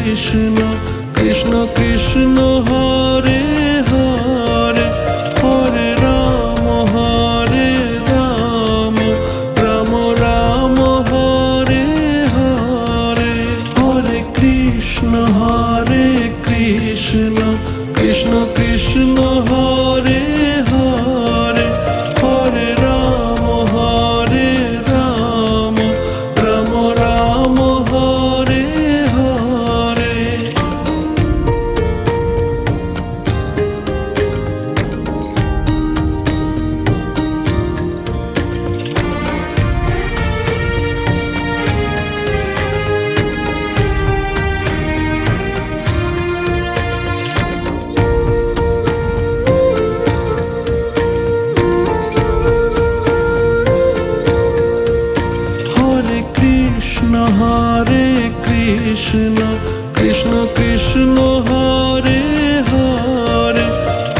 কৃষ্ণ কৃষ্ণ কৃষ্ণ হরে হরে হরে রাম রাম রাম হরে হরে হরে কৃষ্ণ কৃষ্ণ কৃষ্ণ হরে হরে হরে রাম রাম রাম হরে হরে হরে কৃষ্ণ কৃষ্ণ কৃষ্ণ হরে হরে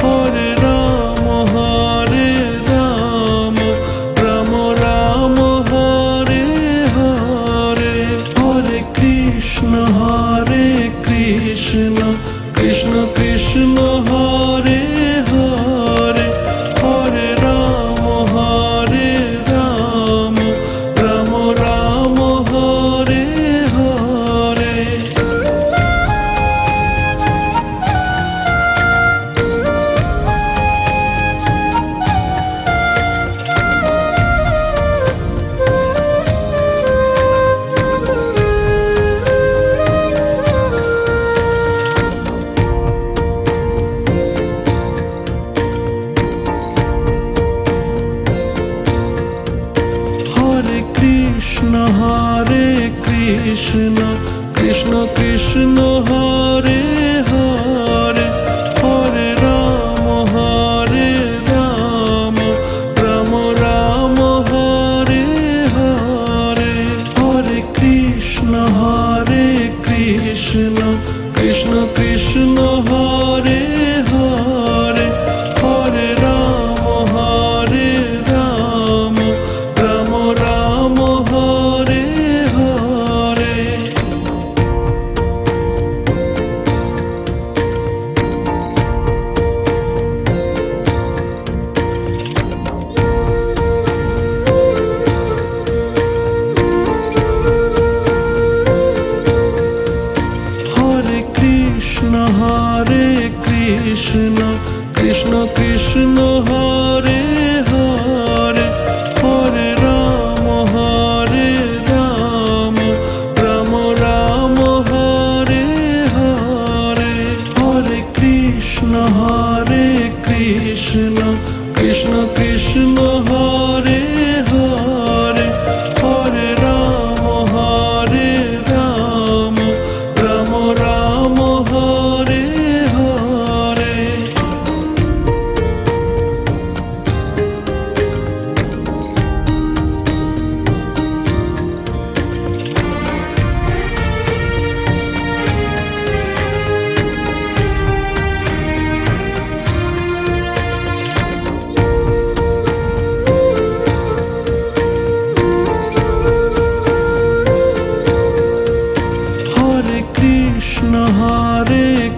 হরে রাম রাম রাম হরে হরে হরে কৃষ্ণ কৃষ্ণ কৃষ্ণ হরে হরে হরে রাম রাম রাম হরে হরে কৃষ্ণ কৃষ্ণ কৃষ্ণ হরে হরে হরে রাম রাম রাম হরে হরে হরে কৃষ্ণ কৃষ্ণ কৃষ্ণ হরে হরে হরে রাম রাম রাম হরে হরে হরে কৃষ্ণ কৃষ্ণ কৃষ্ণ হরে হরে হরে রাম রাম রাম হরে হরে হরে কৃষ্ণ কৃষ্ণ কৃষ্ণ হরে হরে হরে রাম রাম রাম হরে হরে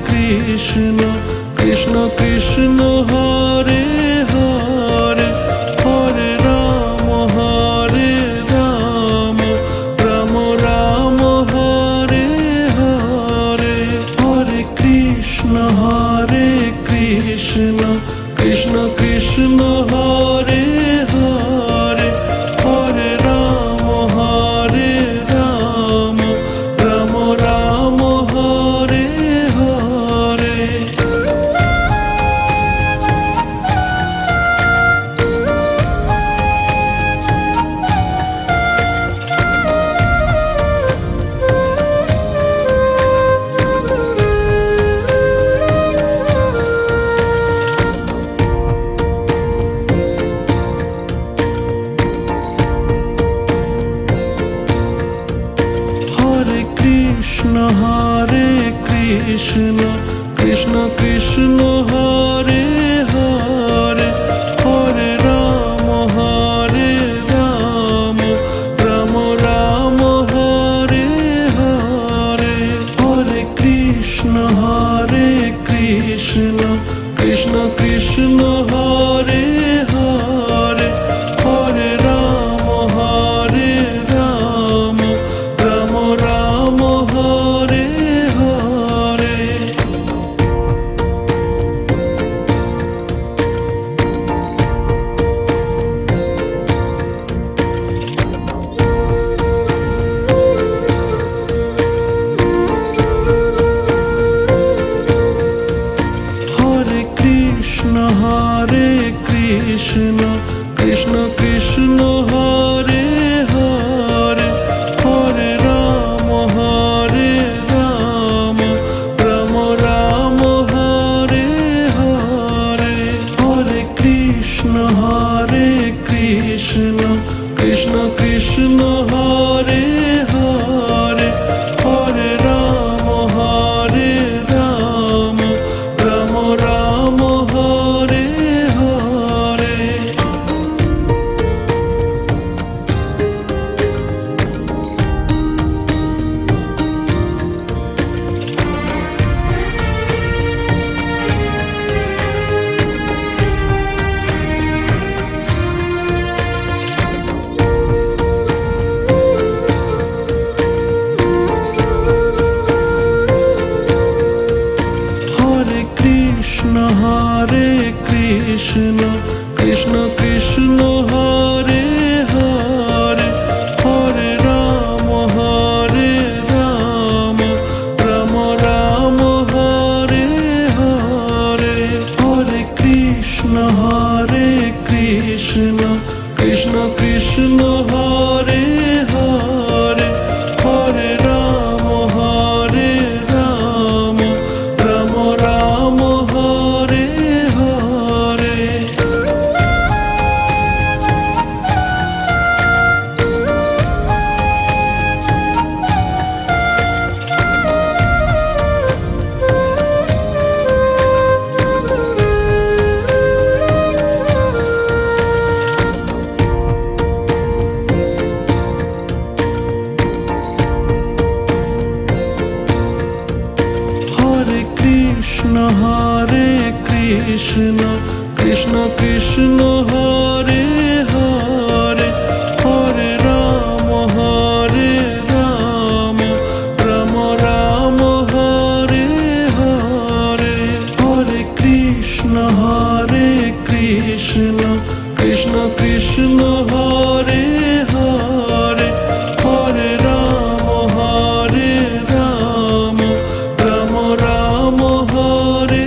কৃষ্ণ কৃষ্ণ কৃষ্ণ হরে হরে হরে রাম রাম রাম হরে হরে হরে কৃষ্ণ কৃষ্ণ কৃষ্ণ হরে হরে হরে রাম রাম রাম হরে হরে কৃষ্ণ কৃষ্ণ কৃষ্ণ হরে হরে হরে রাম রাম রাম হরে হরে হরে কৃষ্ণ কৃষ্ণ হরে হরে হরে রাম রাম রাম হরে হরে। হরে কৃষ্ণ কৃষ্ণ কৃষ্ণ হরে হরে হরে রাম রাম রাম হরে হরে হরে কৃষ্ণ কৃষ্ণ কৃষ্ণ হরে হরে হরে রাম রাম রাম হরে হরে। হরে কৃষ্ণ কৃষ্ণ কৃষ্ণ হরে হরে হরে রাম রাম রাম হরে হরে হরে কৃষ্ণ কৃষ্ণ কৃষ্ণ হরে হরে হরে রাম রাম রাম হরে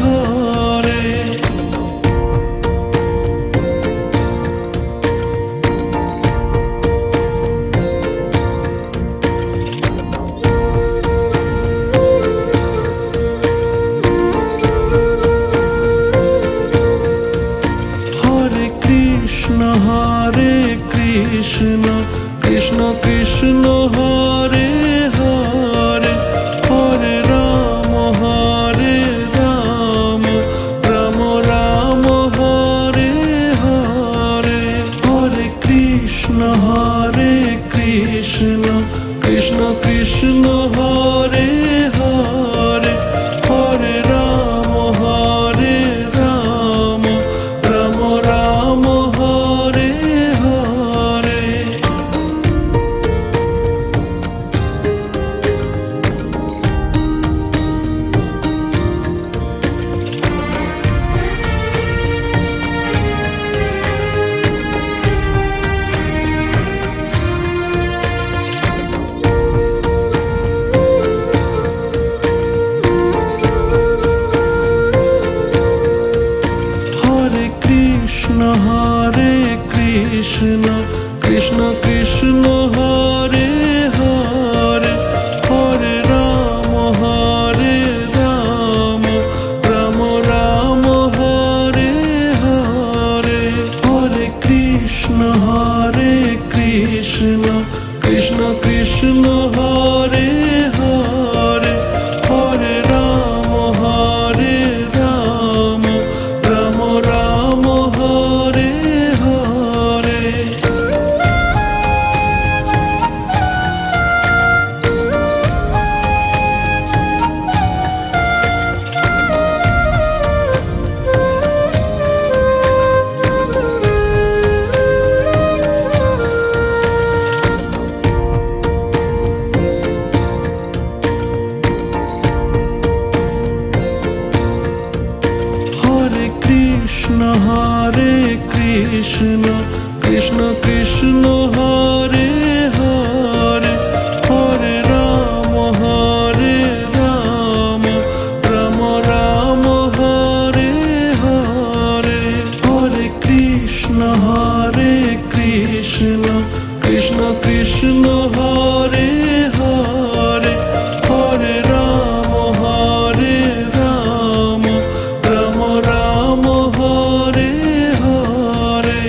হরে। হরে কৃষ্ণ কৃষ্ণ কৃষ্ণ হরে হরে হরে রাম রাম রাম হরে হরে হরে কৃষ্ণ কৃষ্ণ কৃষ্ণ হরে হরে হরে রাম রাম রাম হরে হরে। কৃষ্ণ কৃষ্ণ কৃষ্ণ হরে হরে হরে রাম রাম রাম হরে হরে হরে কৃষ্ণ কৃষ্ণ কৃষ্ণ হরে হরে হরে রাম রাম রাম হরে হরে। কৃষ্ণ কৃষ্ণ কৃষ্ণ হরে হরে হরে রাম রাম রাম হরে হরে হরে কৃষ্ণ কৃষ্ণ কৃষ্ণ হরে হরে হরে রাম রাম রাম হরে হরে।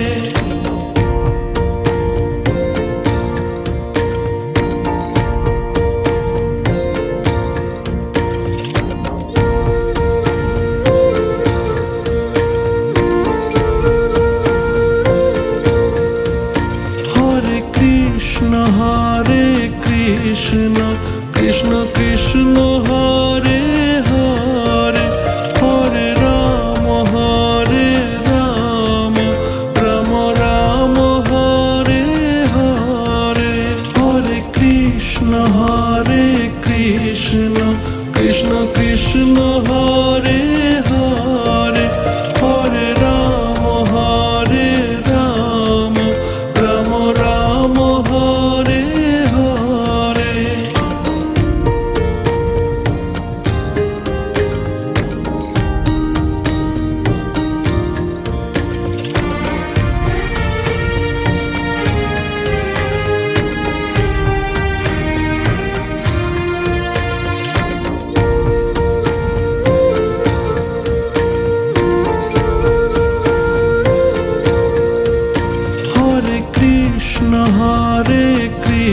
কৃষ্ণ হরে কৃষ্ণ কৃষ্ণ কৃষ্ণ হরে হরে হরে রাম রাম রাম হরে হরে হরে কৃষ্ণ কৃষ্ণ কৃষ্ণ হরে হরে হরে রাম রাম রাম হরে হরে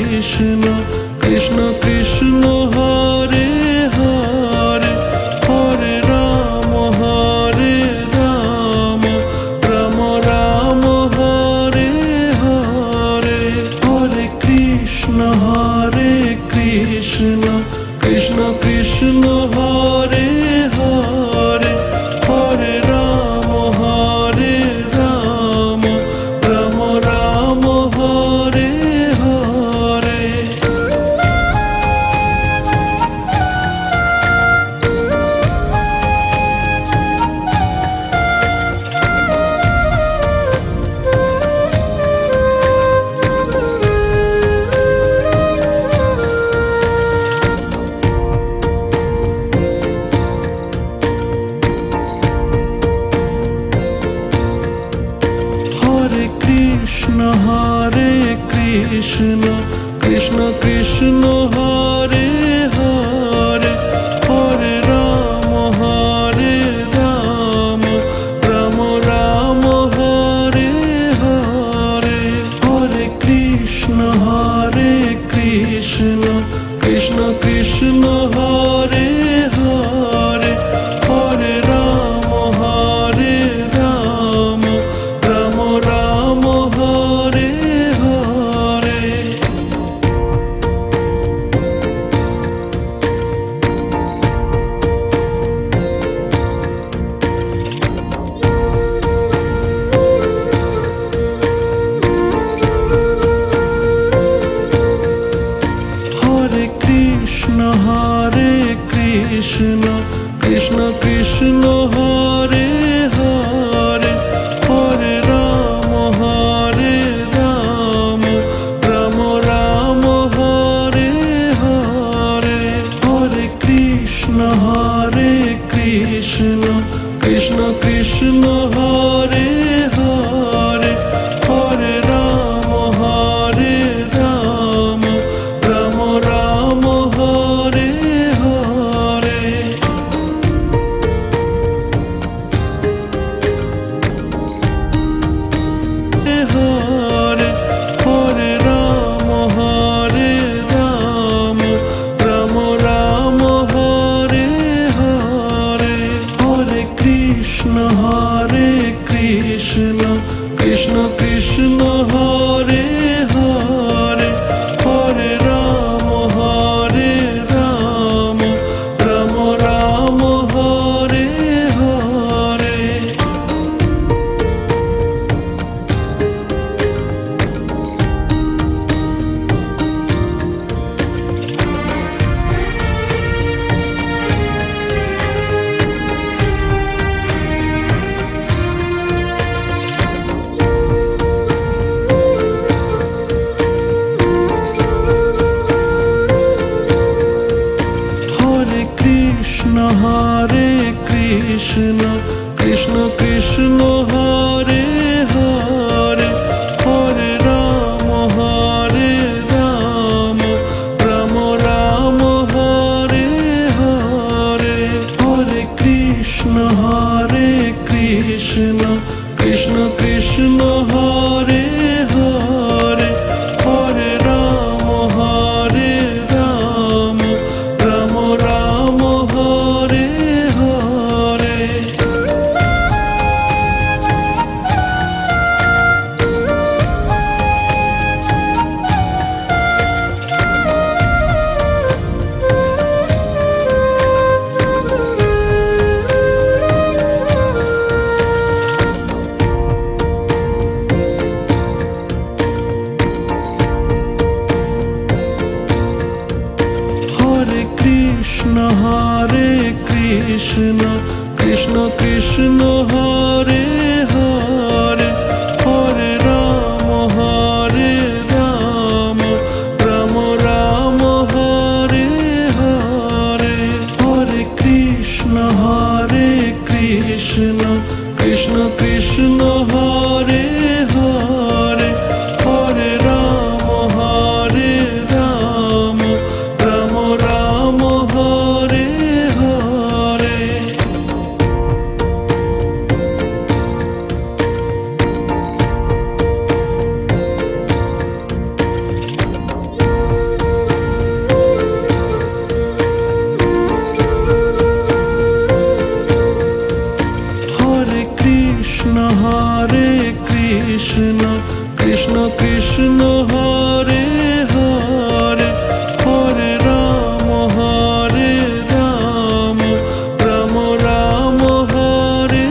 কৃষ্ণ কৃষ্ণ কৃষ্ণ হরে হরে হরে রাম রাম রাম হরে হরে হরে কৃষ্ণ কৃষ্ণ কৃষ্ণ হরে হরে হরে রাম রাম রাম হরে হরে কৃষ্ণ কৃষ্ণ কৃষ্ণ হরে হরে হরে রাম রাম রাম হরে হরে হরে কৃষ্ণ কৃষ্ণ কৃষ্ণ হরে হরে হরে রাম রাম রাম হরে হরে হরে কৃষ্ণ কৃষ্ণ কৃষ্ণ হরে হরে হরে রাম রাম রাম হরে হরে হরে কৃষ্ণ কৃষ্ণ কৃষ্ণ হরে হরে হরে রাম রাম রাম হরে হরে হরে হরে রাম রাম রাম হরে হরে হরে কৃষ্ণ কৃষ্ণ কৃষ্ণ হরে হরে হরে রাম রাম রাম হরে হরে কৃষ্ণ কৃষ্ণ কৃষ্ণ হরে হরে হরে রাম রাম রাম হরে হরে হরে কৃষ্ণ কৃষ্ণ কৃষ্ণ হরে হরে হরে রাম রাম রাম হরে হরে কৃষ্ণ কৃষ্ণ কৃষ্ণ হরে হরে হরে রাম রাম রাম হরে হরে হরে কৃষ্ণ কৃষ্ণ কৃষ্ণ হরে হরে হরে রাম রাম রাম হরে হরে হরে কৃষ্ণ কৃষ্ণ কৃষ্ণ হরে হরে হরে রাম রাম রাম হরে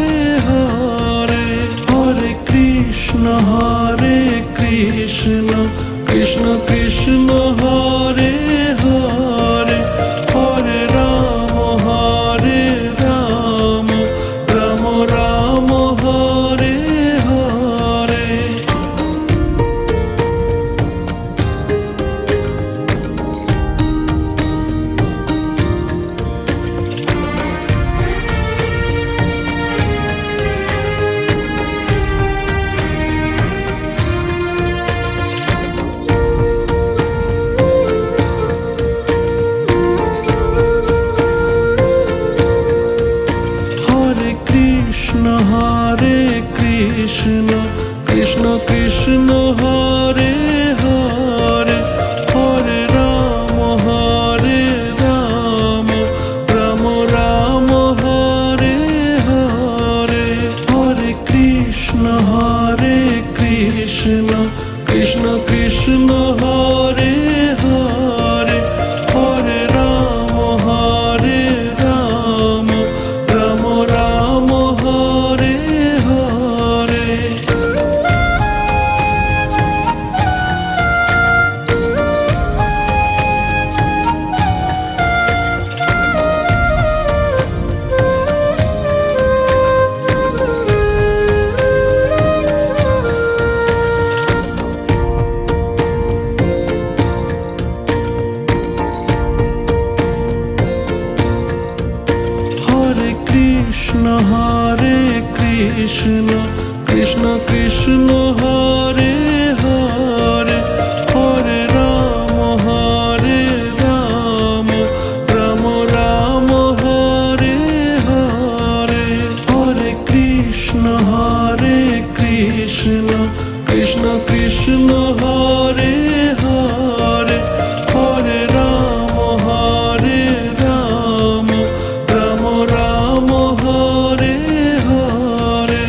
হরে হরে কৃষ্ণ কৃষ্ণ কৃষ্ণ হরে হরে হরে রাম রাম রাম হরে হরে কৃষ্ণ কৃষ্ণ কৃষ্ণ হরে হরে হরে রাম রাম রাম হরে হরে হরে কৃষ্ণ কৃষ্ণ কৃষ্ণ হরে হরে হরে রাম রাম রাম হরে হরে কৃষ্ণ কৃষ্ণ কৃষ্ণ হরে হরে হরে রাম রাম রাম হরে হরে হরে কৃষ্ণ কৃষ্ণ কৃষ্ণ হরে হরে হরে রাম রাম রাম হরে হরে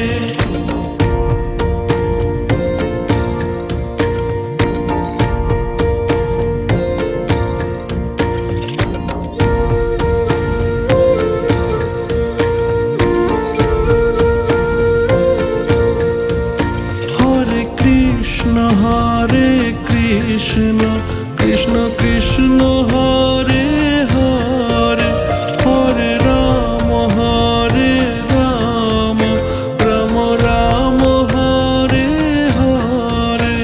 হরে কৃষ্ণ কৃষ্ণ কৃষ্ণ হরে হরে হরে রাম রাম রাম হরে হরে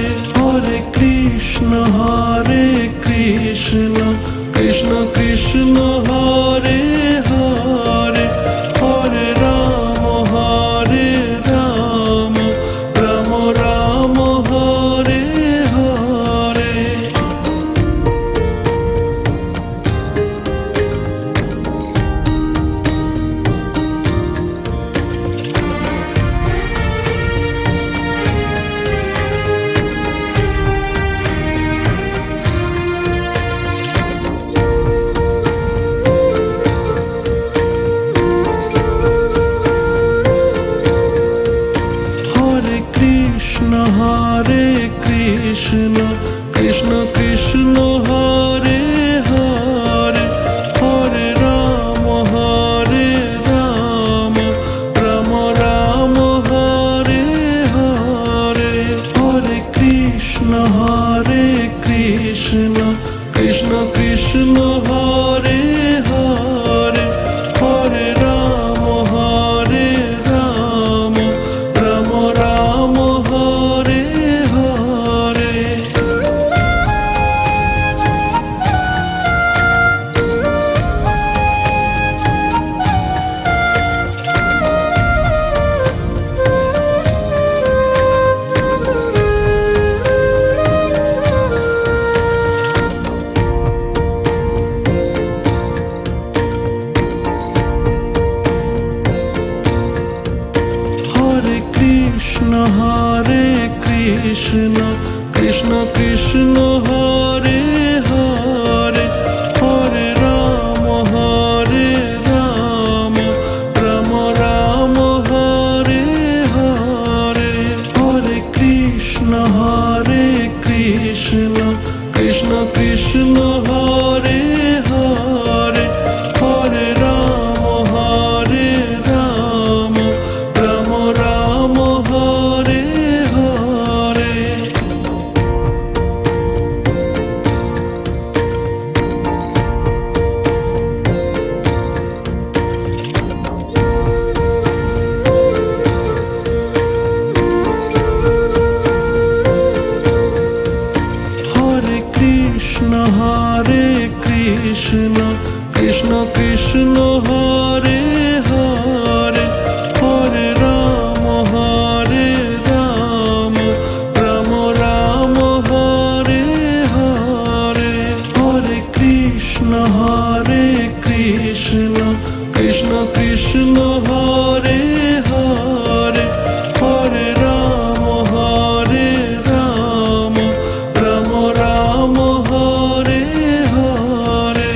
হরে কৃষ্ণ কৃষ্ণ কৃষ্ণ হরে হরে হরে রাম রাম রাম হরে হরে কৃষ্ণ কৃষ্ণ কৃষ্ণ হরে হরে হরে রাম রাম রাম হরে হরে হরে কৃষ্ণ কৃষ্ণ কৃষ্ণ কৃষ্ণ হরে হরে হরে রাম কৃষ্ণ কৃষ্ণ হরে হরে হরে রাম রাম রাম হরে হরে। হরে কৃষ্ণ কৃষ্ণ কৃষ্ণ হরে হরে হরে রাম রাম রাম হরে হরে। হরে কৃষ্ণ কৃষ্ণ কৃষ্ণ হরে হরে হরে রাম রাম রাম হরে হরে।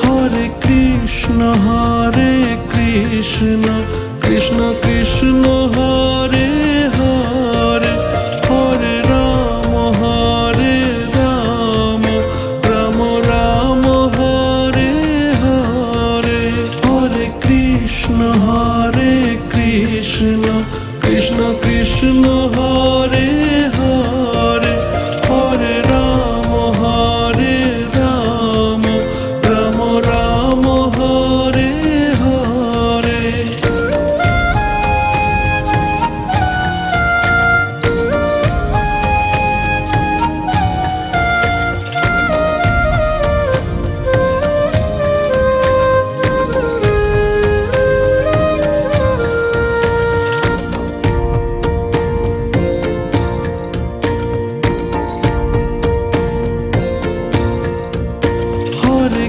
হরে কৃষ্ণ কৃষ্ণ কৃষ্ণ হরে হরে হরে রাম রাম রাম হরে হরে। হরে কৃষ্ণ কৃষ্ণ কৃষ্ণ হরে হরে হরে রাম রাম রাম হরে হরে। হরে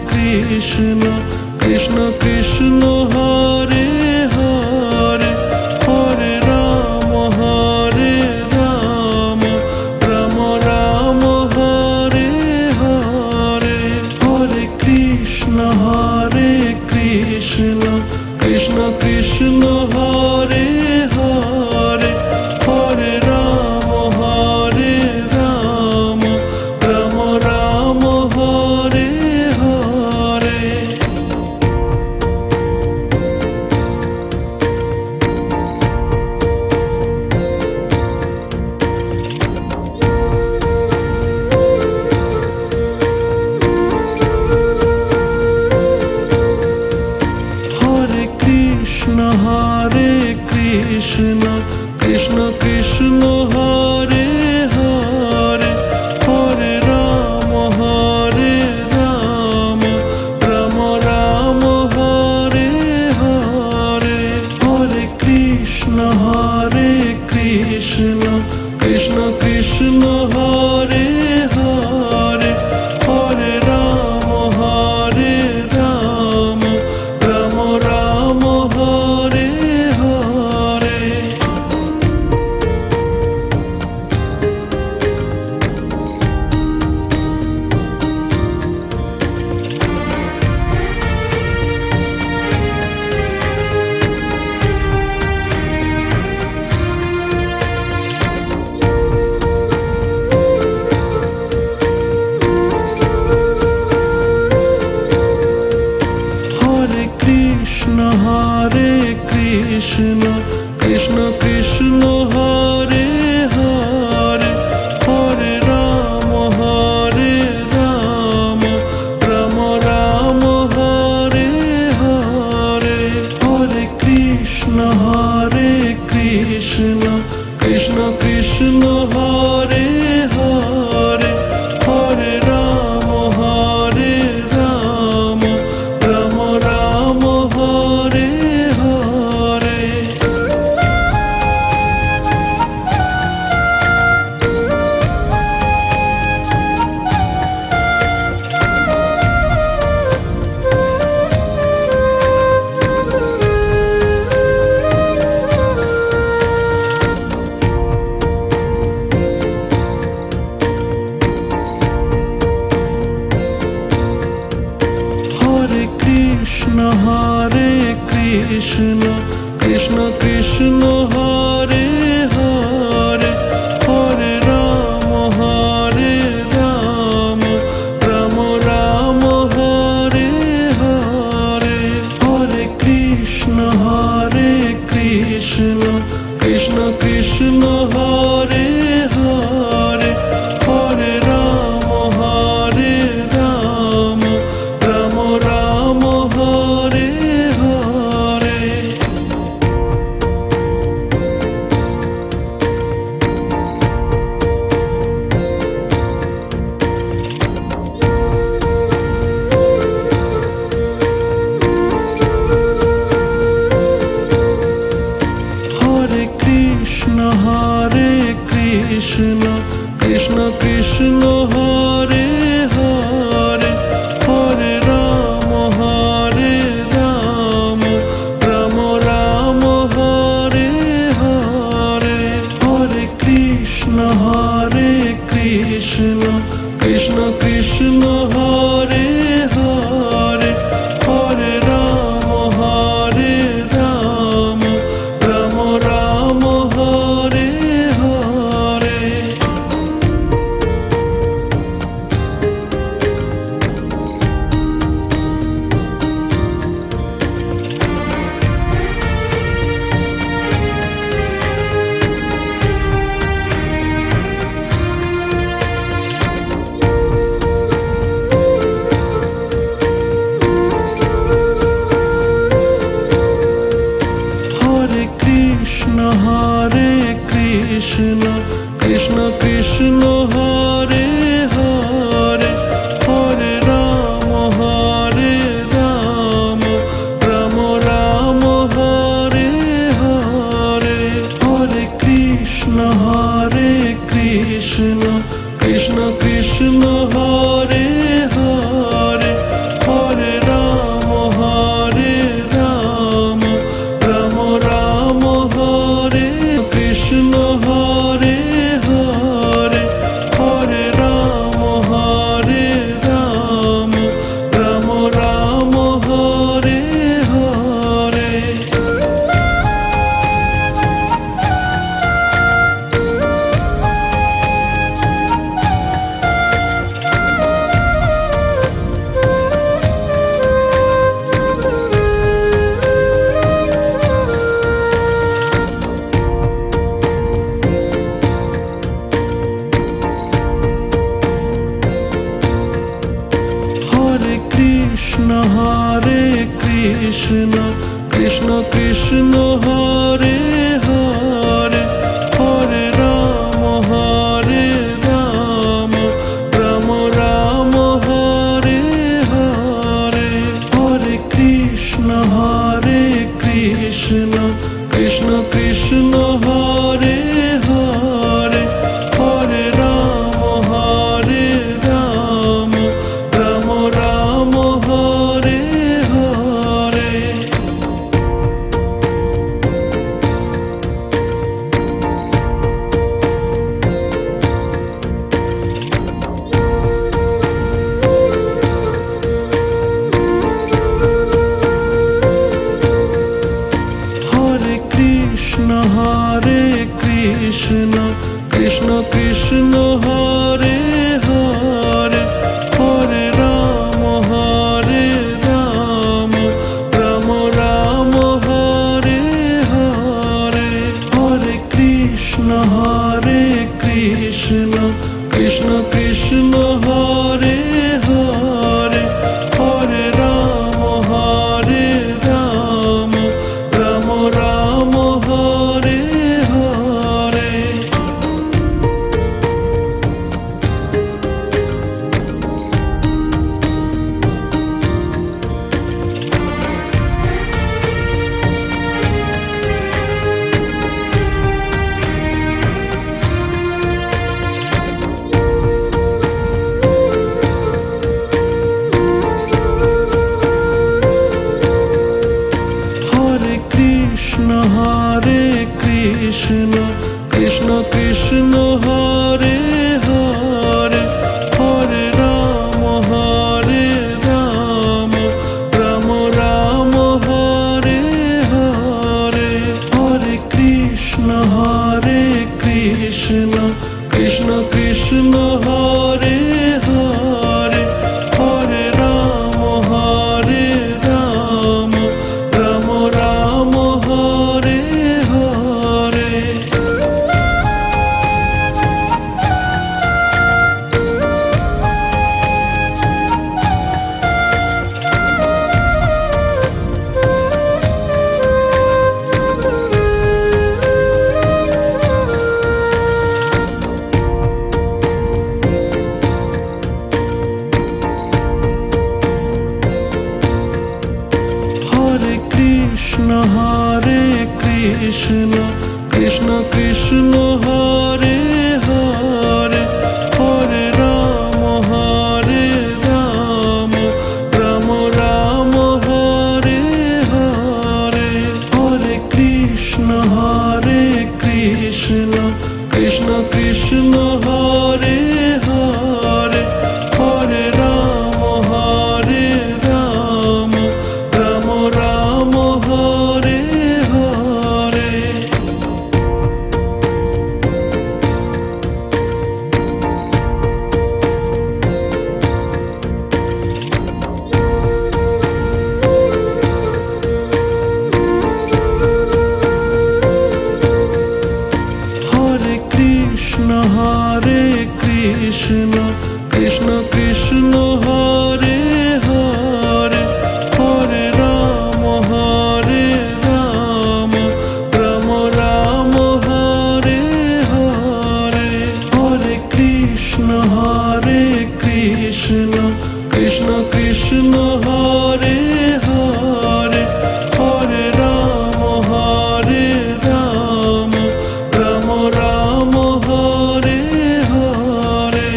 কৃষ্ণ কৃষ্ণ কৃষ্ণ হরে হরে হরে রাম রাম রাম হরে হরে। হরে কৃষ্ণ কৃষ্ণ কৃষ্ণ হরে হরে হরে রাম রাম রাম হরে হরে। হরে কৃষ্ণ কৃষ্ণ কৃষ্ণ হরে হরে হরে রাম রাম রাম হরে হরে। হরে কৃষ্ণ কৃষ্ণ কৃষ্ণ হরে হরে হরে রাম রাম রাম হরে হরে। হরে কৃষ্ণ কৃষ্ণ কৃষ্ণ হরে হরে হরে রাম রাম রাম হরে হরে। হরে কৃষ্ণ কৃষ্ণ কৃষ্ণ হরে হরে হরে রাম রাম রাম হরে হরে। কৃষ্ণ হরে কৃষ্ণ কৃষ্ণ কৃষ্ণ হরে হরে হরে রাম রাম রাম হরে হরে হরে কৃষ্ণ কৃষ্ণ কৃষ্ণ হরে হরে হরে রাম রাম রাম হরে হরে হরে কৃষ্ণ কৃষ্ণ কৃষ্ণ হরে হরে হরে রাম রাম রাম হরে হরে হরে কৃষ্ণ কৃষ্ণ কৃষ্ণ হরে হরে হরে রাম রাম রাম হরে হরে হরে কৃষ্ণ কৃষ্ণ হরে হরে হরে রাম রাম রাম হরে হরে হরে কৃষ্ণ কৃষ্ণ কৃষ্ণ হরে হরে হরে রাম রাম রাম হরে কৃষ্ণ হরে হরে হরে রাম রাম রাম হরে হরে হরে কৃষ্ণ কৃষ্ণ হরে হরে হরে রাম রাম রাম হরে হরে হরে কৃষ্ণ কৃষ্ণ কৃষ্ণ হরে হরে হরে রাম রাম রাম হরে হরে কৃষ্ণ হরে কৃষ্ণ কৃষ্ণ কৃষ্ণ হরে হরে হরে রাম রাম রাম হরে হরে হরে কৃষ্ণ কৃষ্ণ কৃষ্ণ হরে হরে হরে রাম রাম রাম হরে হরে হরে কৃষ্ণ কৃষ্ণ কৃষ্ণ হরে হরে হরে রাম রাম রাম হরে হরে হরে কৃষ্ণ কৃষ্ণ কৃষ্ণ হরে হরে হরে রাম রাম রাম হরে হরে হরে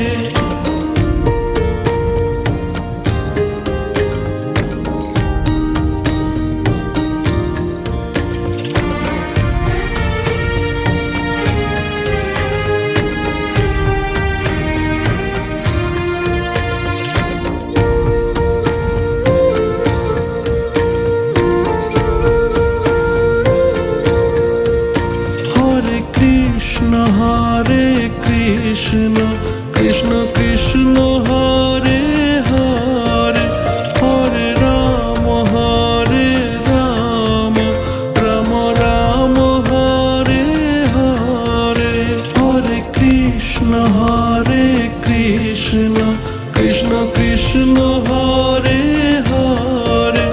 কৃষ্ণ কৃষ্ণ কৃষ্ণ হরে হরে হরে রাম রাম রাম হরে হরে হরে কৃষ্ণ কৃষ্ণ কৃষ্ণ হরে হরে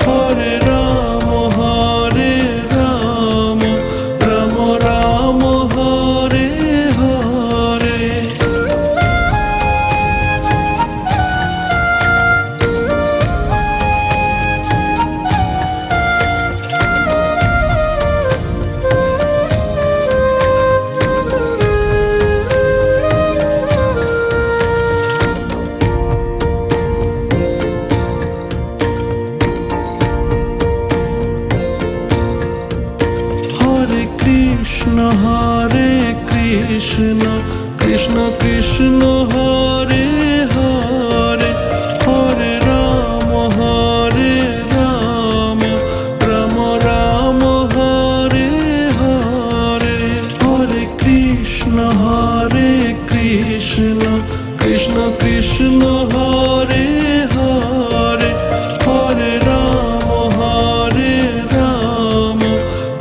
হরে রাম রাম রাম হরে হরে হরে কৃষ্ণ কৃষ্ণ কৃষ্ণ হরে হরে হরে রাম রাম রাম হরে হরে হরে কৃষ্ণ কৃষ্ণ কৃষ্ণ হরে হরে হরে রাম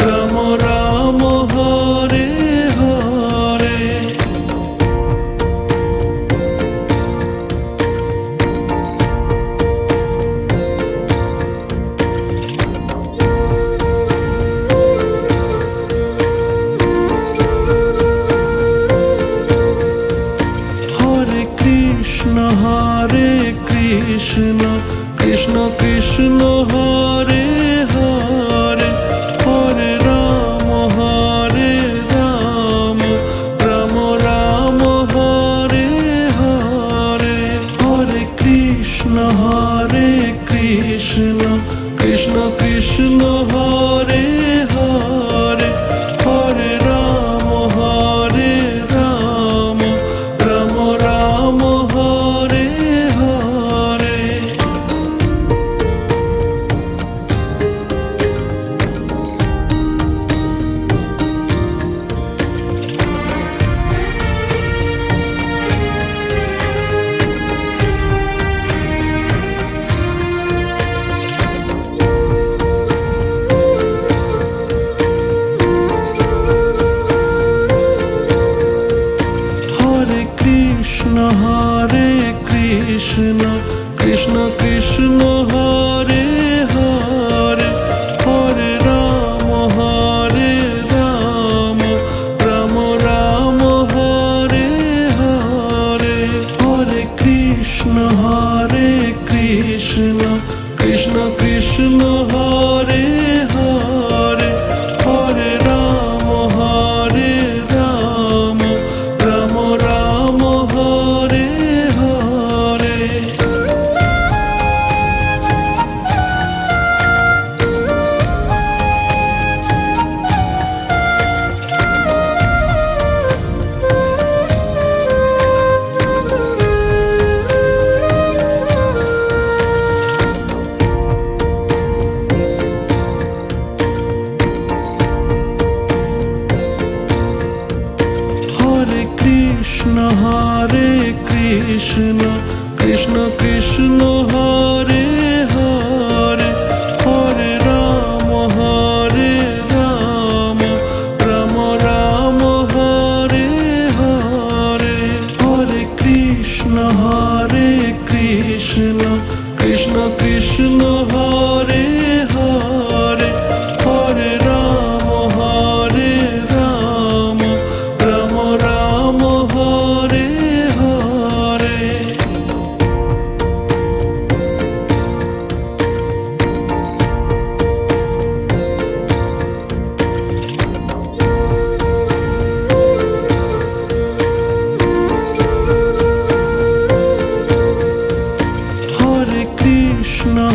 রাম রাম হরে হরে হরে কৃষ্ণ কৃষ্ণ কৃষ্ণ হরে হরে হরে রাম রাম রাম হরে হরে হরে কৃষ্ণ কৃষ্ণ কৃষ্ণ হরে হরে হরে রাম রাম রাম হরে হরে কৃষ্ণ কৃষ্ণ হরে হরে হরে রাম রাম রাম হরে হরে হরে কৃষ্ণ কৃষ্ণ কৃষ্ণ হরে হরে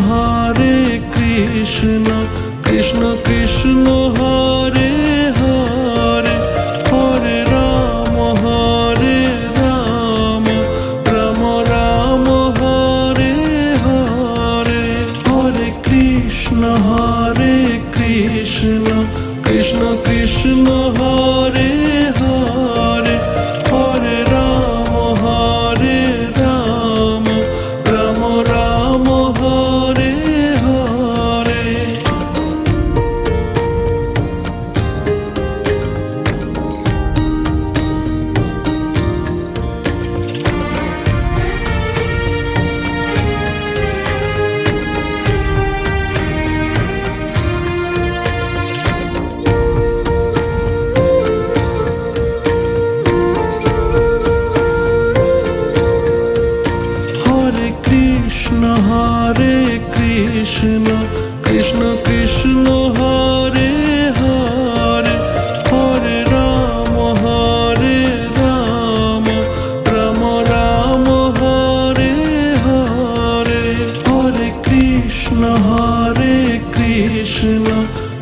হরে কৃষ্ণ কৃষ্ণ কৃষ্ণ হরে হরে হরে রাম রাম রাম হরে হরে হরে কৃষ্ণ কৃষ্ণ কৃষ্ণ হরে হরে হরে রাম রাম রাম হরে হরে হরে কৃষ্ণ কৃষ্ণ কৃষ্ণ হরে হরে হরে রাম রাম রাম হরে হরে হরে কৃষ্ণ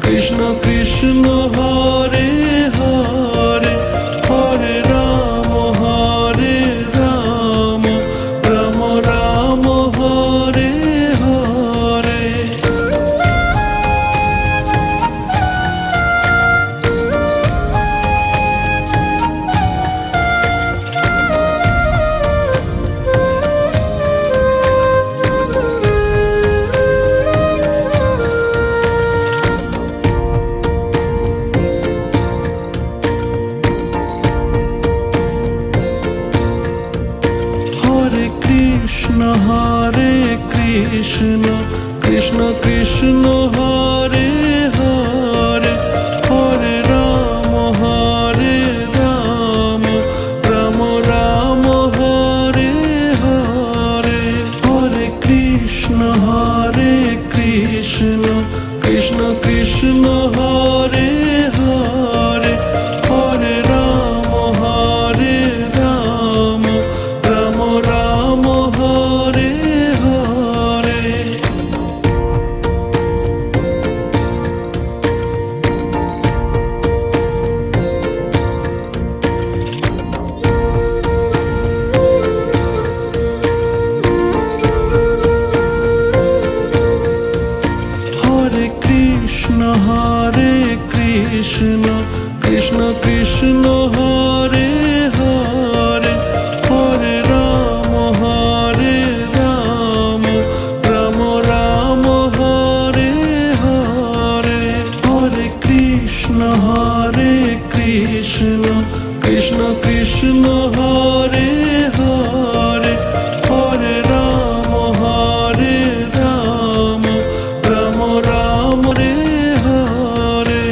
কৃষ্ণ কৃষ্ণ হরে হরে হরে রাম রাম রাম হরে হরে কৃষ্ণ কৃষ্ণ কৃষ্ণ হরে হরে হরে রাম রাম রাম হরে হরে হরে কৃষ্ণ কৃষ্ণ কৃষ্ণ হরে হরে হরে রাম রাম রাম হরে হরে হরে কৃষ্ণ কৃষ্ণ কৃষ্ণ হরে হরে হরে রাম রাম রাম হরে হরে হরে কৃষ্ণ কৃষ্ণ কৃষ্ণ হরে হরে হরে রাম রাম রাম রে হরে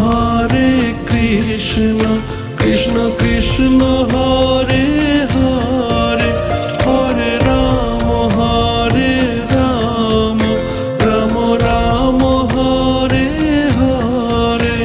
হরে কৃষ্ণ কৃষ্ণ কৃষ্ণ হরে হরে হরে রাম রাম রাম হরে হরে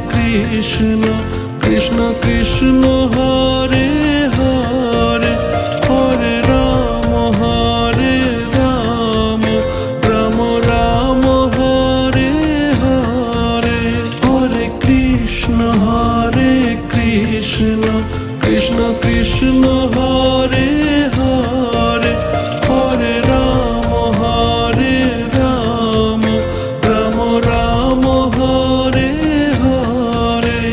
কৃষ্ণ কৃষ্ণ কৃষ্ণ হরে হরে হরে রাম রাম রাম হরে হরে হরে কৃষ্ণ কৃষ্ণ কৃষ্ণ হরে হরে হরে রাম রাম রাম হরে হরে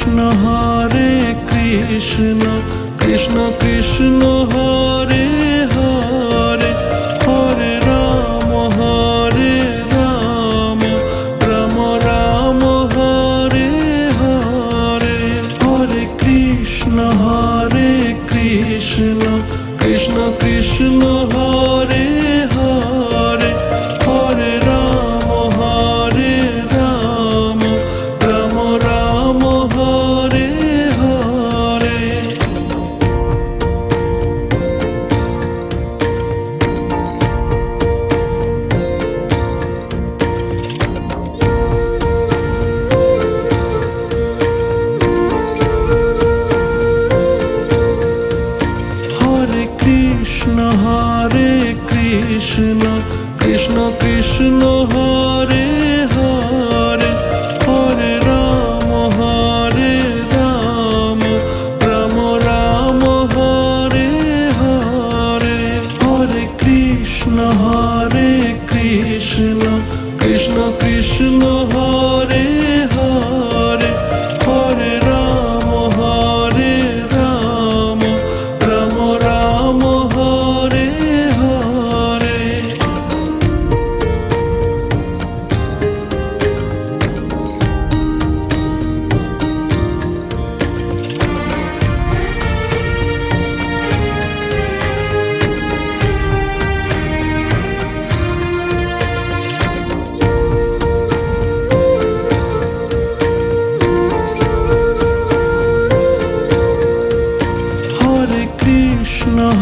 কৃষ্ণ হরে কৃষ্ণ কৃষ্ণ কৃষ্ণ হরে হরে হরে রাম রাম রাম হরে হরে হরে কৃষ্ণ কৃষ্ণ কৃষ্ণ হরে হরে হরে রাম রাম রাম হরে হরে হরে কৃষ্ণ কৃষ্ণ কৃষ্ণ হরে হরে হরে রাম রাম রাম হরে হরে হরে কৃষ্ণ কৃষ্ণ কৃষ্ণ হরে হরে হরে রাম রাম রাম হরে হরে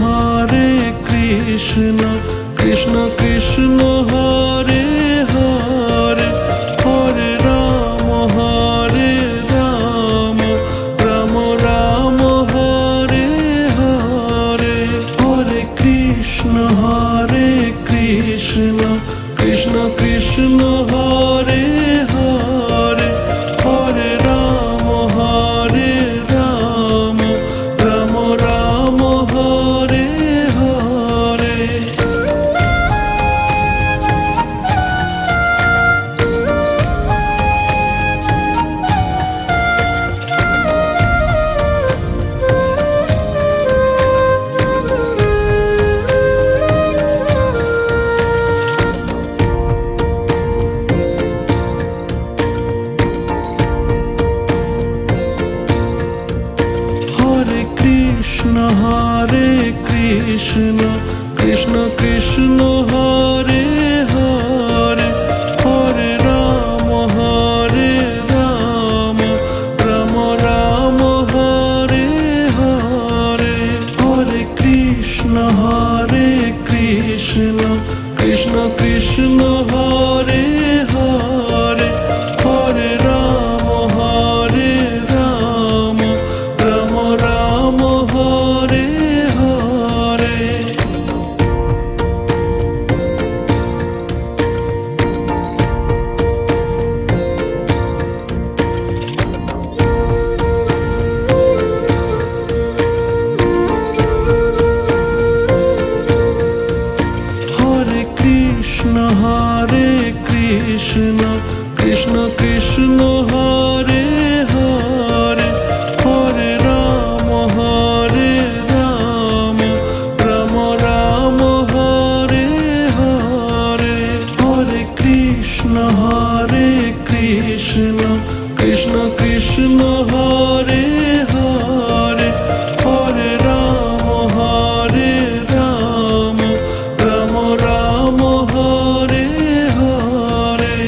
হরে কৃষ্ণ কৃষ্ণ কৃষ্ণ হরে হরে হরে রাম রাম রাম হরে হরে হরে কৃষ্ণ কৃষ্ণ কৃষ্ণ হরে হরে হরে রাম রাম রাম হরে হরে হরে কৃষ্ণ কৃষ্ণ কৃষ্ণ হরে হরে হরে রাম রাম রাম হরে হরে হরে কৃষ্ণ কৃষ্ণ কৃষ্ণ হরে হরে হরে রাম রাম রাম হরে হরে হরে কৃষ্ণ কৃষ্ণ কৃষ্ণ হরে হরে হরে রাম রাম রাম হরে হরে হরে কৃষ্ণ কৃষ্ণ কৃষ্ণ হরে হরে হরে রাম রাম রাম হরে হরে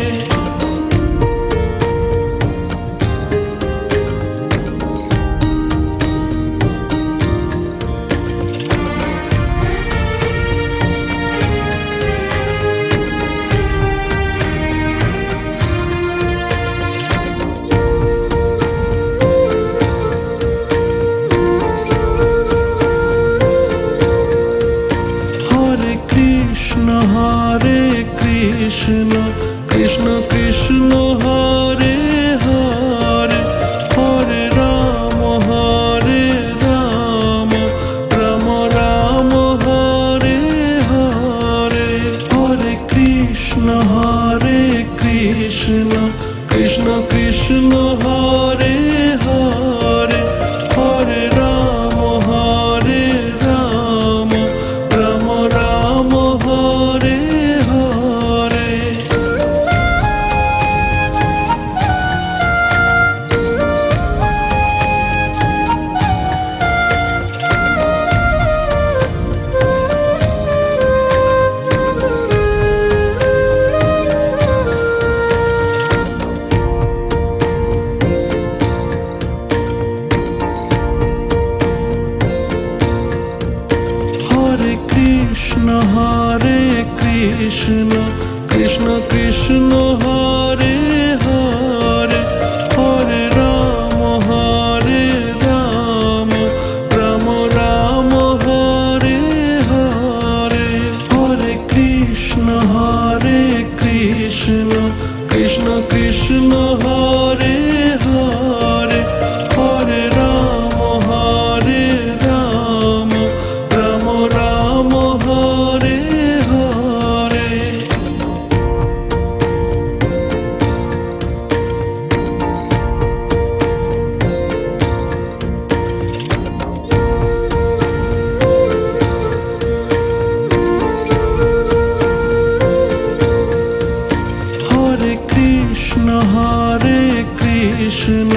কৃষ্ণ হরে হরে হরে রাম রাম রাম হরে হরে হরে কৃষ্ণ কৃষ্ণ কৃষ্ণ হরে হরে হরে রাম রাম রাম হরে হরে হরে কৃষ্ণ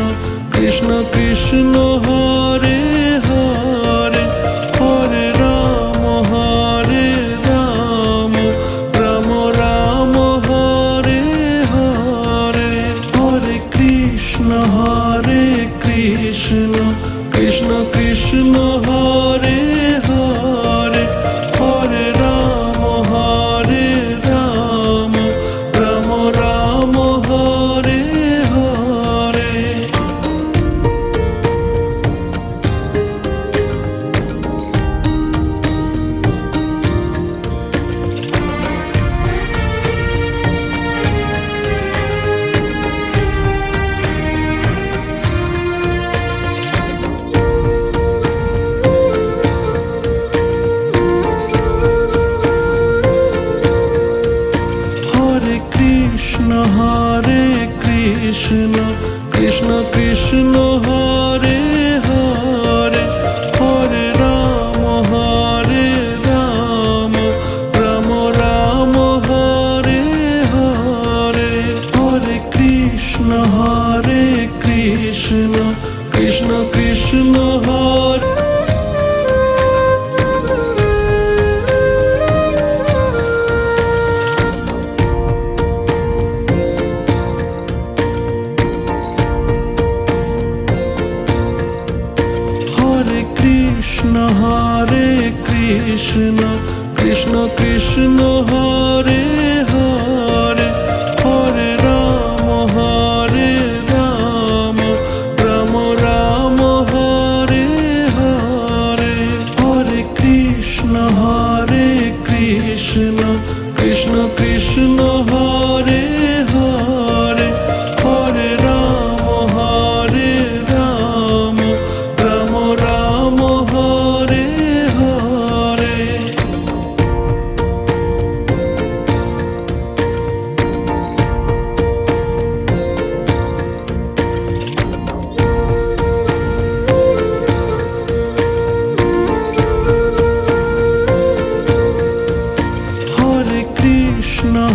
কৃষ্ণ কৃষ্ণ হরে হরে হরে রাম রাম রাম হরে হরে হরে কৃষ্ণ কৃষ্ণ কৃষ্ণ হরে হরে হরে রাম রাম রাম হরে হরে হরে কৃষ্ণ কৃষ্ণ কৃষ্ণ হরে হরে হরে রাম রাম রাম হরে হরে হরে কৃষ্ণ কৃষ্ণ কৃষ্ণ হরে হরে কৃষ্ণ কৃষ্ণ কৃষ্ণ হরে হরে হরে রাম রাম রাম হরে হরে হরে কৃষ্ণ কৃষ্ণ কৃষ্ণ হরে হরে হরে রাম রাম রাম হরে হরে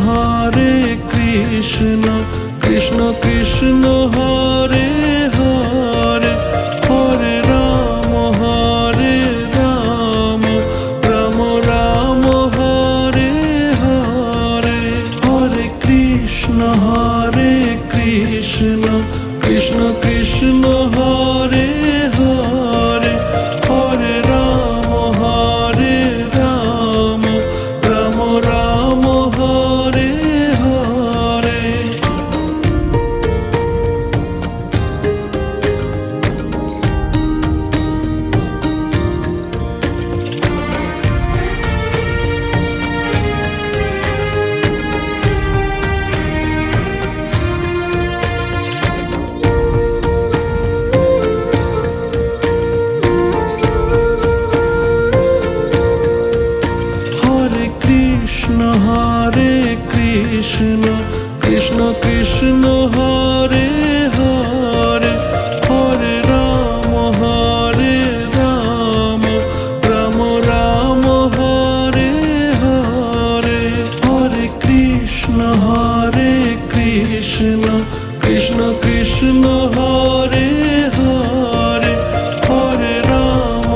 হরে কৃষ্ণ কৃষ্ণ কৃষ্ণ হরে হরে হরে রাম রাম রাম হরে হরে হরে কৃষ্ণ কৃষ্ণ কৃষ্ণ হরে হরে হরে রাম রাম রাম হরে হরে হরে কৃষ্ণ কৃষ্ণ কৃষ্ণ হরে হরে হরে রাম রাম রাম হরে হরে হরে কৃষ্ণ কৃষ্ণ কৃষ্ণ হরে হরে হরে রাম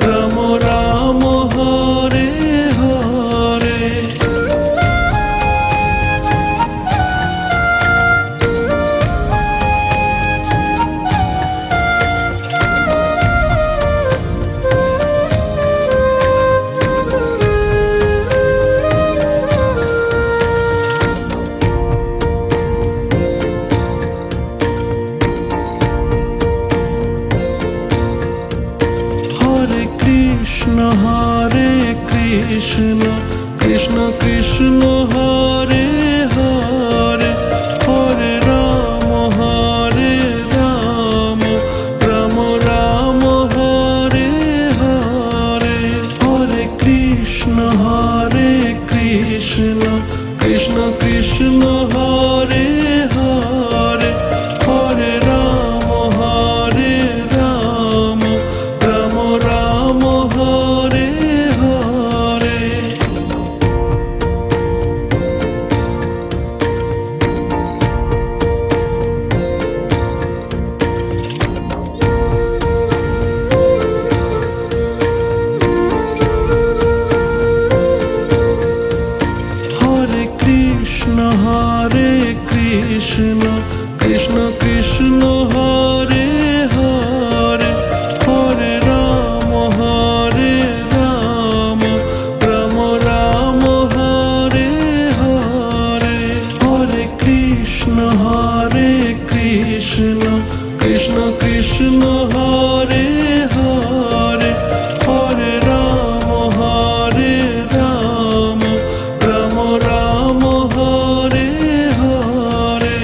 রাম রাম হরে হরে কৃষ্ণ হরে কৃষ্ণ কৃষ্ণ কৃষ্ণ হরে হরে হরে রাম রাম রাম হরে হরে হরে কৃষ্ণ কৃষ্ণ কৃষ্ণ হরে হরে হরে রাম রাম রাম হরে হরে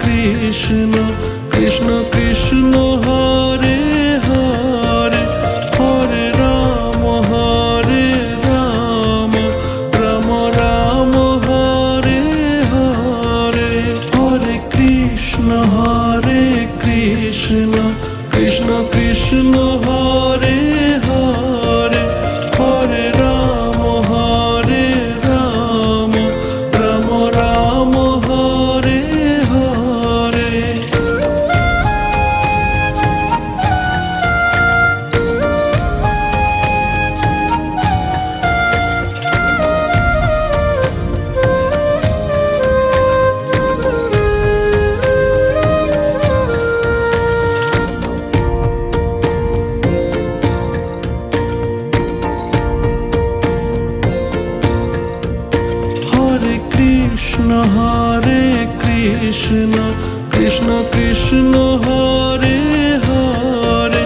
কৃষ্ণ কৃষ্ণ কৃষ্ণ হরে হরে হরে রাম রাম রাম হরে হরে হরে কৃষ্ণ কৃষ্ণ কৃষ্ণ হরে হরে হরে রাম রাম রাম হরে হরে কৃষ্ণ কৃষ্ণ কৃষ্ণ হরে হরে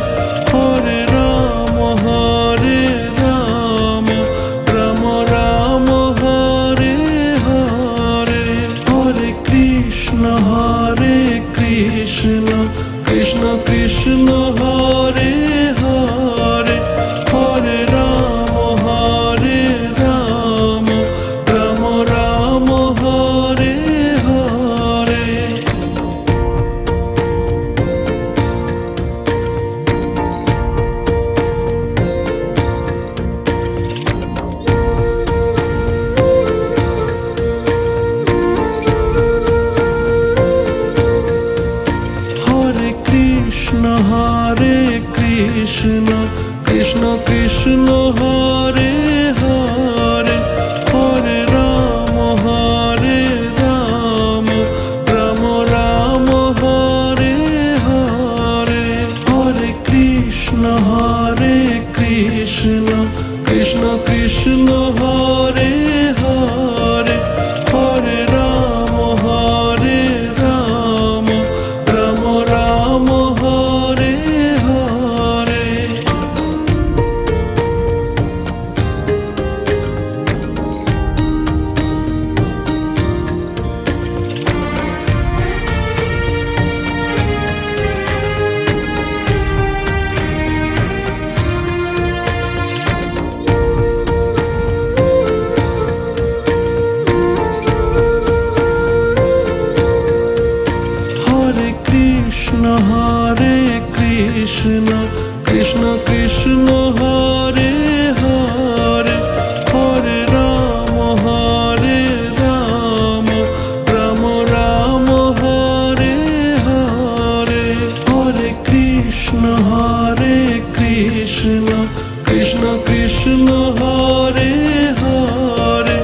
হরে রাম রাম রাম হরে হরে হরে কৃষ্ণ কৃষ্ণ কৃষ্ণ হরে হরে হরে রাম রাম রাম হরে হরে কৃষ্ণ কৃষ্ণ কৃষ্ণ হরে হরে হরে রাম রাম রাম হরে হরে হরে কৃষ্ণ কৃষ্ণ কৃষ্ণ হরে হরে হরে রাম রাম রাম হরে হরে কৃষ্ণ কৃষ্ণ কৃষ্ণ হরে হরে হরে রাম রাম রাম হরে হরে হরে কৃষ্ণ কৃষ্ণ কৃষ্ণ হরে হরে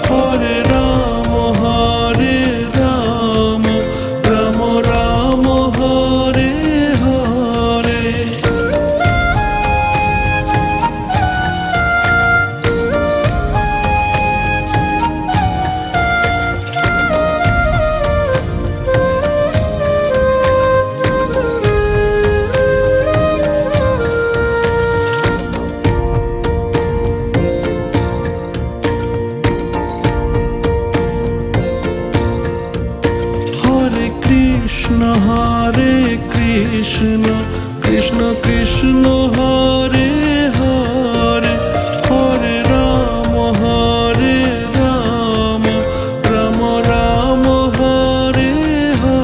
হরে রাম রাম রাম হরে হরে কৃষ্ণ কৃষ্ণ কৃষ্ণ হরে হরে হরে রাম রাম রাম হরে হরে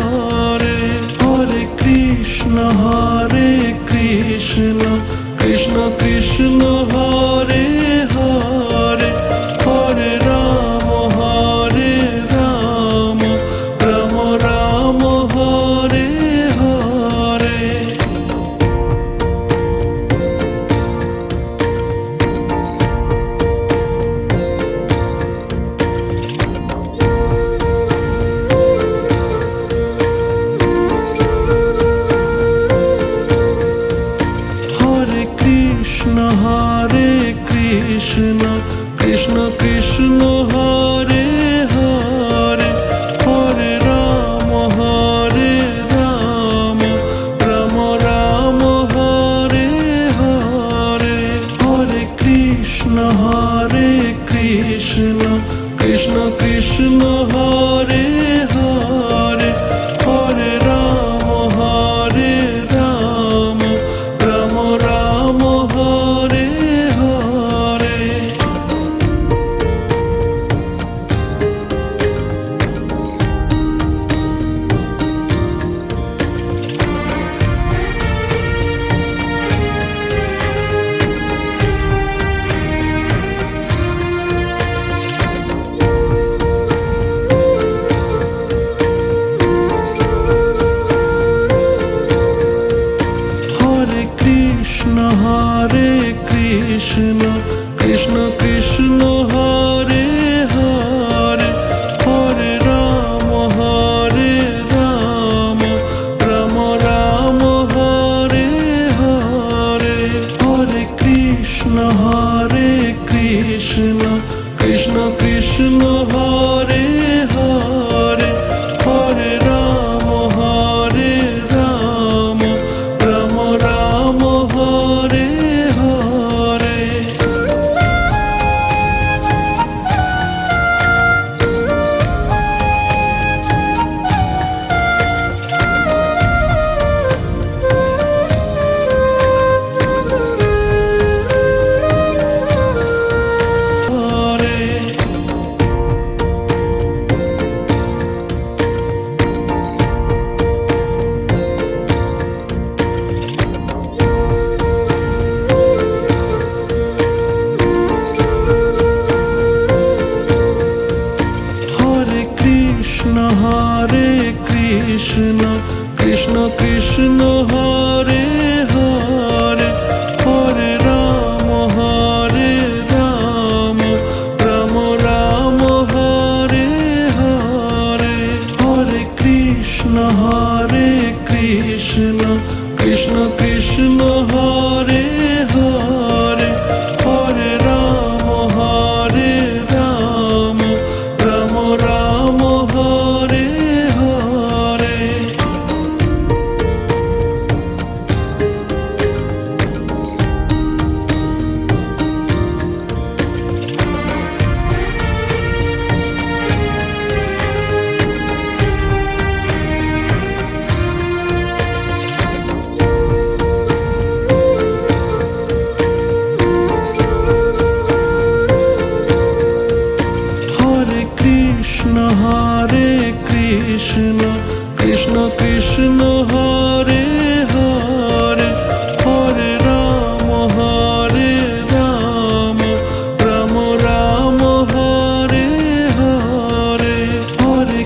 হরে কৃষ্ণ কৃষ্ণ কৃষ্ণ হরে হরে হরে রাম রাম রাম হরে হরে হরে কৃষ্ণ কৃষ্ণ কৃষ্ণ হরে হরে হরে রাম রাম রাম হরে হরে কৃষ্ণ কৃষ্ণ কৃষ্ণ হরে হরে হরে রাম রাম রাম হরে হরে হরে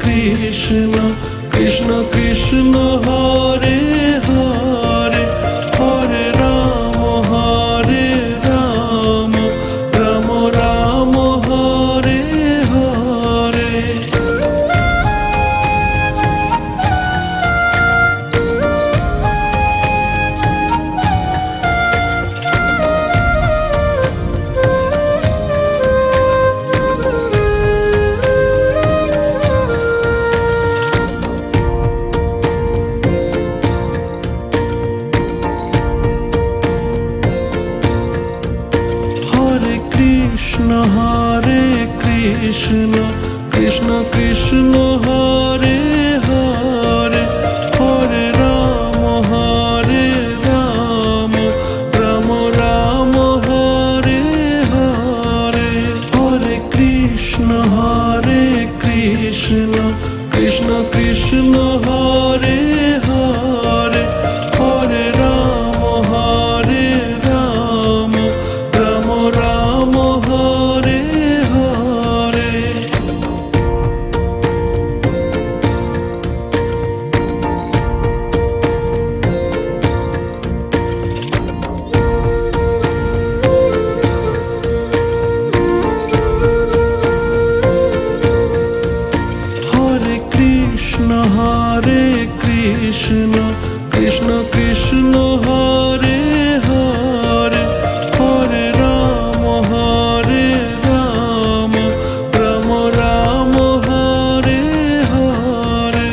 কৃষ্ণ কৃষ্ণ কৃষ্ণ হরে হরে হরে রাম রাম রাম হরে হরে কৃষ্ণ কৃষ্ণ কৃষ্ণ হরে হরে হরে রাম রাম রাম হরে হরে হরে কৃষ্ণ কৃষ্ণ কৃষ্ণ হরে হরে হরে রাম রাম রাম হরে হরে কৃষ্ণ কৃষ্ণ কৃষ্ণ হরে হরে হরে রাম রাম রাম হরে হরে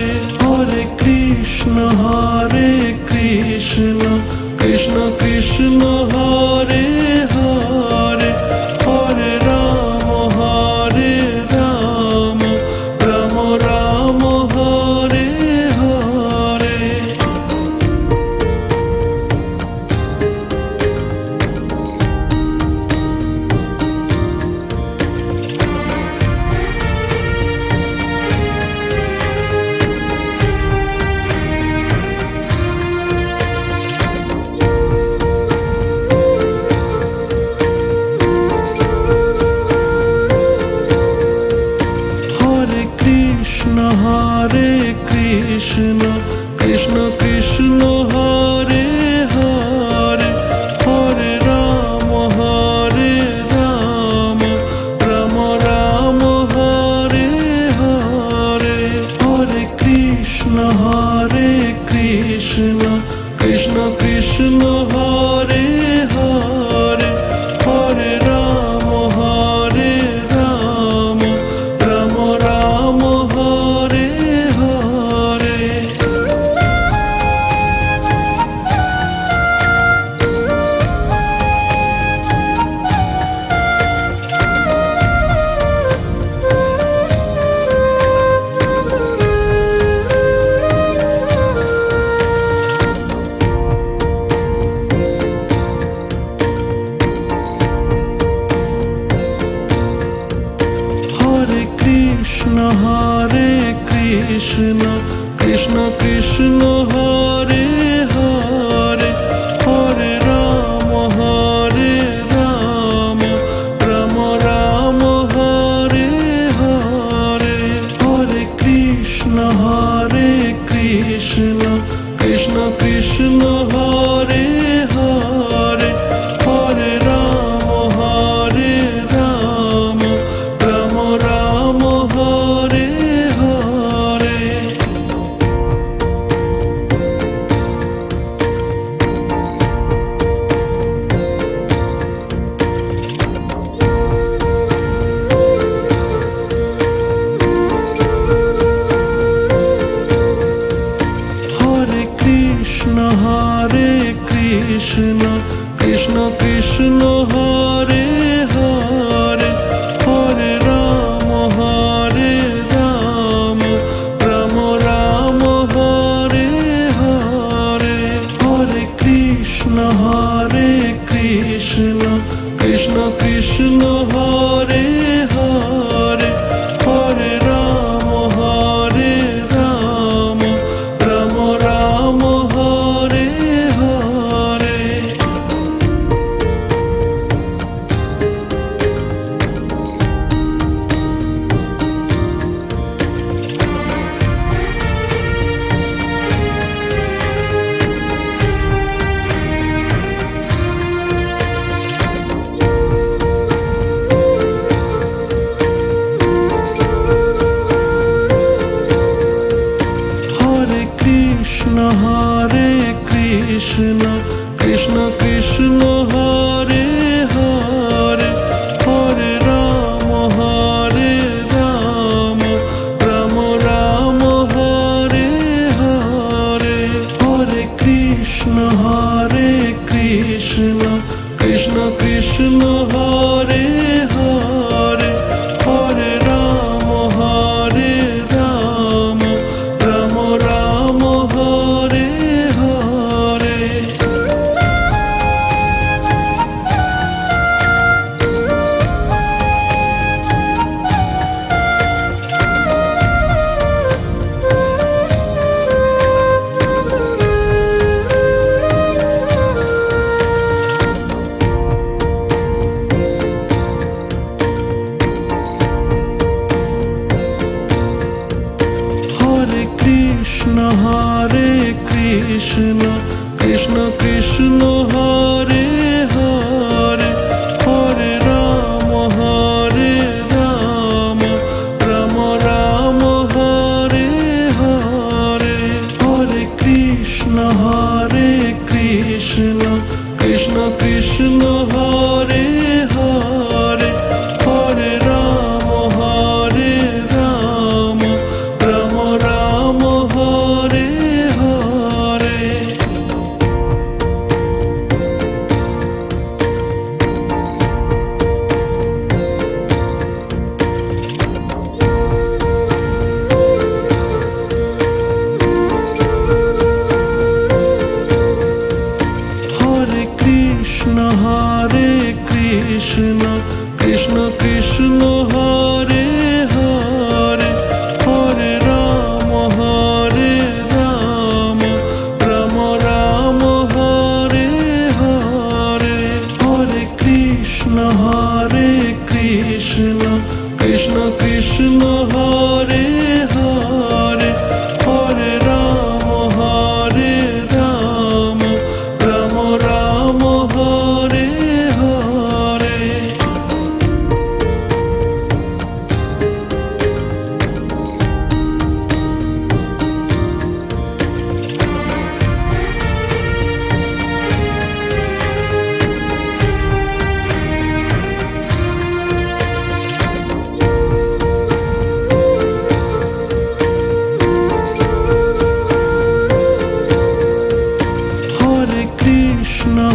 হরে কৃষ্ণ কৃষ্ণ কৃষ্ণ হরে হরে হরে রাম রাম রাম হরে হরে কৃষ্ণ কৃষ্ণ কৃষ্ণ হরে হরে হরে রাম রাম রাম হরে হরে হরে কৃষ্ণ কৃষ্ণ কৃষ্ণ হরে হরে হরে রাম রাম রাম হরে হরে কৃষ্ণ কৃষ্ণ কৃষ্ণ হরে হরে হরে রাম রাম রাম হরে হরে হরে কৃষ্ণ কৃষ্ণ কৃষ্ণ হরে হরে হরে রাম রাম রাম হরে হরে হরে কৃষ্ণ কৃষ্ণ কৃষ্ণ হরে হরে হরে রাম রাম রাম হরে হরে হরে কৃষ্ণ কৃষ্ণ কৃষ্ণ হরে হরে হরে রাম রাম রাম হরে হরে হরে কৃষ্ণ কৃষ্ণ কৃষ্ণ হরে হরে হরে রাম রাম রাম হরে হরে হরে কৃষ্ণ কৃষ্ণ কৃষ্ণ হরে হরে হরে রাম রাম রাম হরে হরে হরে কৃষ্ণ কৃষ্ণ কৃষ্ণ হরে হরে হরে রাম রাম রাম হরে হরে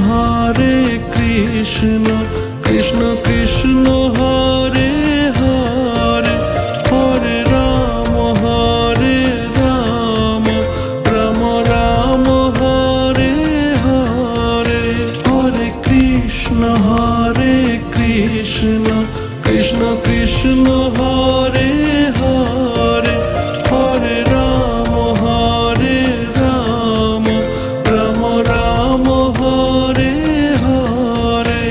হরে কৃষ্ণ কৃষ্ণ কৃষ্ণ হরে হরে হরে রাম রাম রাম হরে হরে হরে কৃষ্ণ কৃষ্ণ কৃষ্ণ হরে হরে হরে রাম রাম রাম হরে হরে হরে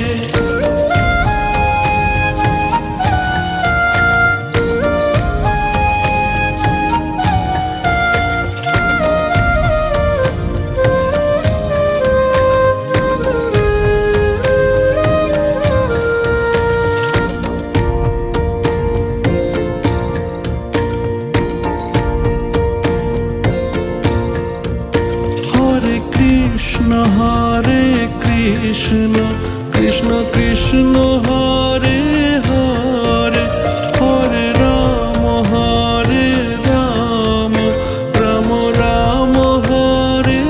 কৃষ্ণ কৃষ্ণ হরে হরে হরে রাম রাম রাম হরে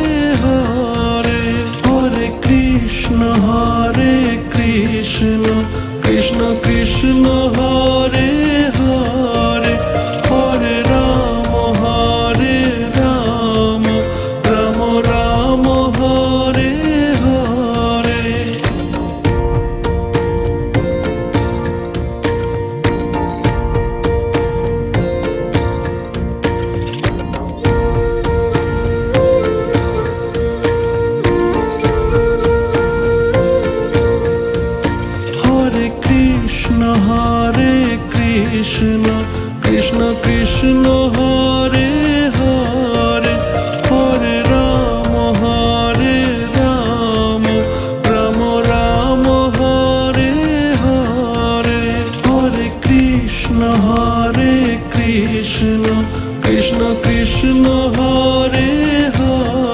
হরে হরে কৃষ্ণ কৃষ্ণ কৃষ্ণ হরে হরে হরে রাম রাম রাম হরে হরে হরে কৃষ্ণ কৃষ্ণ হরে হরে হরে রাম রাম রাম হরে হরে হরে কৃষ্ণ কৃষ্ণ কৃষ্ণ হরে হরে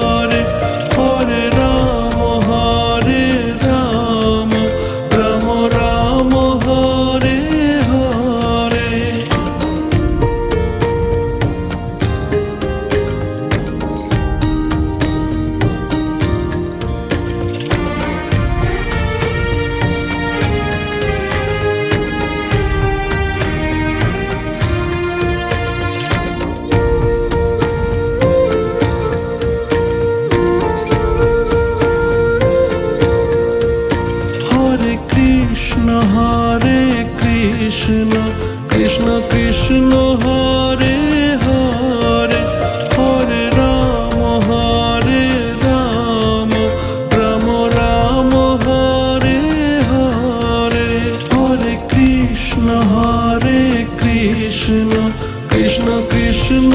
কৃষ্ণ